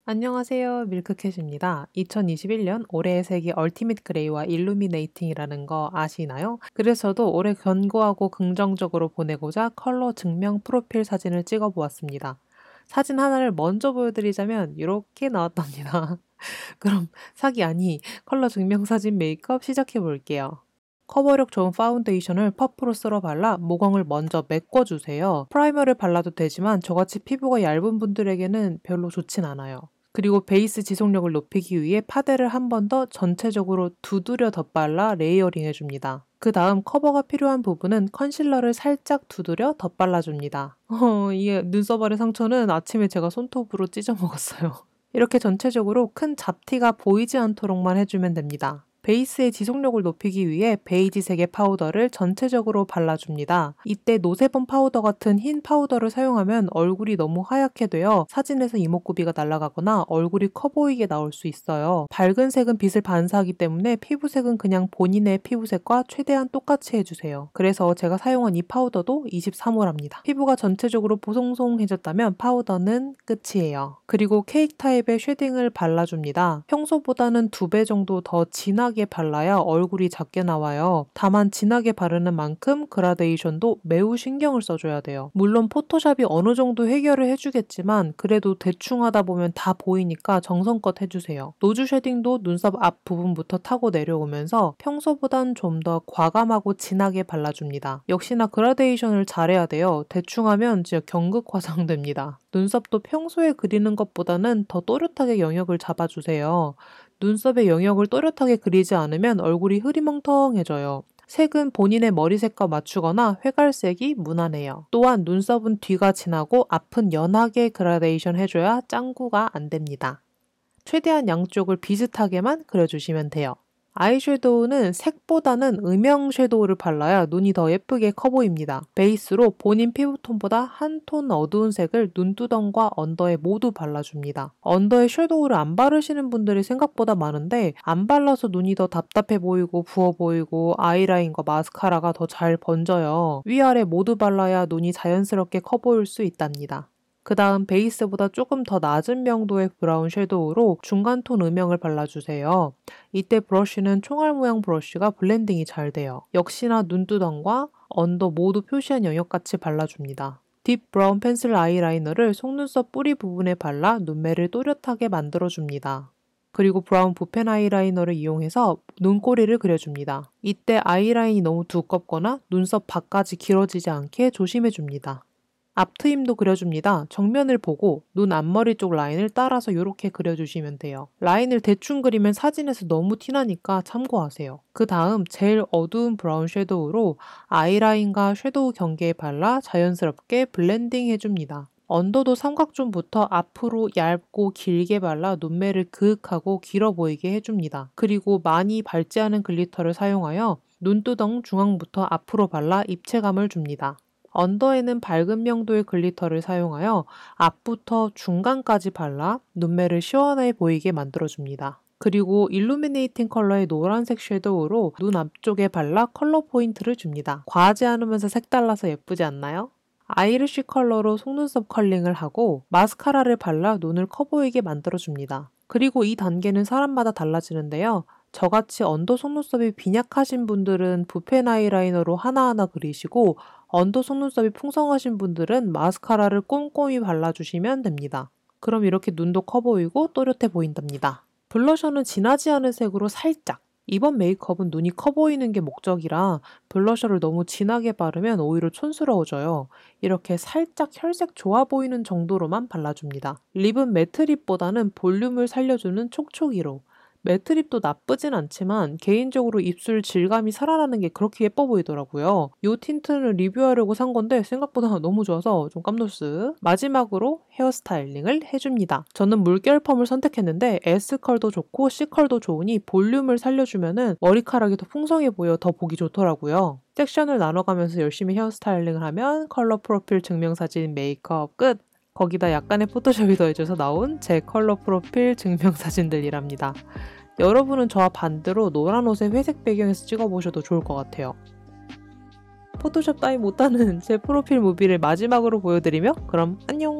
안녕하세요. 밀크캣입니다. 2021년 올해의 색이 얼티밋 그레이와 일루미네이팅이라는 거 아시나요? 그래서 저도 올해 견고하고 긍정적으로 보내고자 컬러 증명 프로필 사진을 찍어 보았습니다. 사진 하나를 먼저 보여드리자면 이렇게 나왔답니다. 그럼 사기 아니 컬러 증명 사진 메이크업 시작해 볼게요. 커버력 좋은 파운데이션을 퍼프로 쓸어 발라 모공을 먼저 메꿔주세요. 프라이머를 발라도 되지만 저같이 피부가 얇은 분들에게는 별로 좋진 않아요. 그리고 베이스 지속력을 높이기 위해 파데를 한 번 더 전체적으로 두드려 덧발라 레이어링 해줍니다. 그 다음 커버가 필요한 부분은 컨실러를 살짝 두드려 덧발라줍니다. 이게 눈썹 아래 상처는 아침에 제가 손톱으로 찢어 먹었어요. 이렇게 전체적으로 큰 잡티가 보이지 않도록만 해주면 됩니다. 베이스의 지속력을 높이기 위해 베이지색의 파우더를 전체적으로 발라줍니다. 이때 노세범 파우더 같은 흰 파우더를 사용하면 얼굴이 너무 하얗게 되어 사진에서 이목구비가 날아가거나 얼굴이 커 보이게 나올 수 있어요. 밝은 색은 빛을 반사하기 때문에 피부색은 그냥 본인의 피부색과 최대한 똑같이 해주세요. 그래서 제가 사용한 이 파우더도 23호랍니다. 피부가 전체적으로 보송송해졌다면 파우더는 끝이에요. 그리고 케이크 타입의 쉐딩을 발라줍니다. 평소보다는 2배 정도 더 진하게 발라야 얼굴이 작게 나와요. 다만 진하게 바르는 만큼 그라데이션도 매우 신경을 써줘야 돼요. 물론 포토샵이 어느 정도 해결을 해주겠지만 그래도 대충 하다 보면 다 보이니까 정성껏 해주세요. 노즈 쉐딩도 눈썹 앞 부분부터 타고 내려오면서 평소보단 좀 더 과감하고 진하게 발라줍니다. 역시나 그라데이션을 잘해야 돼요. 대충 하면 진짜 경극 화장됩니다. 눈썹도 평소에 그리는 것보다는 더 또렷하게 영역을 잡아주세요. 눈썹의 영역을 또렷하게 그리지 않으면 얼굴이 흐리멍텅해져요. 색은 본인의 머리색과 맞추거나 회갈색이 무난해요. 또한 눈썹은 뒤가 진하고 앞은 연하게 그라데이션 해줘야 짱구가 안 됩니다. 최대한 양쪽을 비슷하게만 그려주시면 돼요. 아이섀도우는 색보다는 음영 섀도우를 발라야 눈이 더 예쁘게 커 보입니다. 베이스로 본인 피부톤보다 한 톤 어두운 색을 눈두덩과 언더에 모두 발라줍니다. 언더에 섀도우를 안 바르시는 분들이 생각보다 많은데 안 발라서 눈이 더 답답해 보이고 부어 보이고 아이라인과 마스카라가 더 잘 번져요. 위아래 모두 발라야 눈이 자연스럽게 커 보일 수 있답니다. 그 다음 베이스보다 조금 더 낮은 명도의 브라운 섀도우로 중간톤 음영을 발라주세요. 이때 브러쉬는 총알 모양 브러쉬가 블렌딩이 잘 돼요. 역시나 눈두덩과 언더 모두 표시한 영역같이 발라줍니다. 딥 브라운 펜슬 아이라이너를 속눈썹 뿌리 부분에 발라 눈매를 또렷하게 만들어줍니다. 그리고 브라운 붓펜 아이라이너를 이용해서 눈꼬리를 그려줍니다. 이때 아이라인이 너무 두껍거나 눈썹 밖까지 길어지지 않게 조심해줍니다. 앞트임도 그려줍니다. 정면을 보고 눈 앞머리 쪽 라인을 따라서 이렇게 그려주시면 돼요. 라인을 대충 그리면 사진에서 너무 티나니까 참고하세요. 그 다음 제일 어두운 브라운 섀도우로 아이라인과 섀도우 경계에 발라 자연스럽게 블렌딩 해줍니다. 언더도 삼각존부터 앞으로 얇고 길게 발라 눈매를 그윽하고 길어 보이게 해줍니다. 그리고 많이 밝지 않은 글리터를 사용하여 눈두덩 중앙부터 앞으로 발라 입체감을 줍니다. 언더에는 밝은 명도의 글리터를 사용하여 앞부터 중간까지 발라 눈매를 시원해 보이게 만들어줍니다. 그리고 일루미네이팅 컬러의 노란색 섀도우로 눈 앞쪽에 발라 컬러 포인트를 줍니다. 과하지 않으면서 색달라서 예쁘지 않나요? 아이리쉬 컬러로 속눈썹 컬링을 하고 마스카라를 발라 눈을 커 보이게 만들어줍니다. 그리고 이 단계는 사람마다 달라지는데요. 저같이 언더 속눈썹이 빈약하신 분들은 붓펜 아이라이너로 하나하나 그리시고 언더 속눈썹이 풍성하신 분들은 마스카라를 꼼꼼히 발라주시면 됩니다. 그럼 이렇게 눈도 커 보이고 또렷해 보인답니다. 블러셔는 진하지 않은 색으로 살짝. 이번 메이크업은 눈이 커 보이는 게 목적이라 블러셔를 너무 진하게 바르면 오히려 촌스러워져요. 이렇게 살짝 혈색 좋아 보이는 정도로만 발라줍니다. 립은 매트 립보다는 볼륨을 살려주는 촉촉이로. 매트 립도 나쁘진 않지만 개인적으로 입술 질감이 살아나는 게 그렇게 예뻐 보이더라고요. 이 틴트는 리뷰하려고 산 건데 생각보다 너무 좋아서 좀 깜놀스. 마지막으로 헤어스타일링을 해줍니다. 저는 물결 펌을 선택했는데 S컬도 좋고 C컬도 좋으니 볼륨을 살려주면 머리카락이 더 풍성해 보여 더 보기 좋더라고요. 섹션을 나눠가면서 열심히 헤어스타일링을 하면 컬러 프로필 증명사진 메이크업 끝! 거기다 약간의 포토샵이 더해져서 나온 제 컬러 프로필 증명사진들이랍니다. 여러분은 저와 반대로 노란 옷에 회색 배경에서 찍어보셔도 좋을 것 같아요. 포토샵 따위 못하는 제 프로필 무비를 마지막으로 보여드리며 그럼 안녕!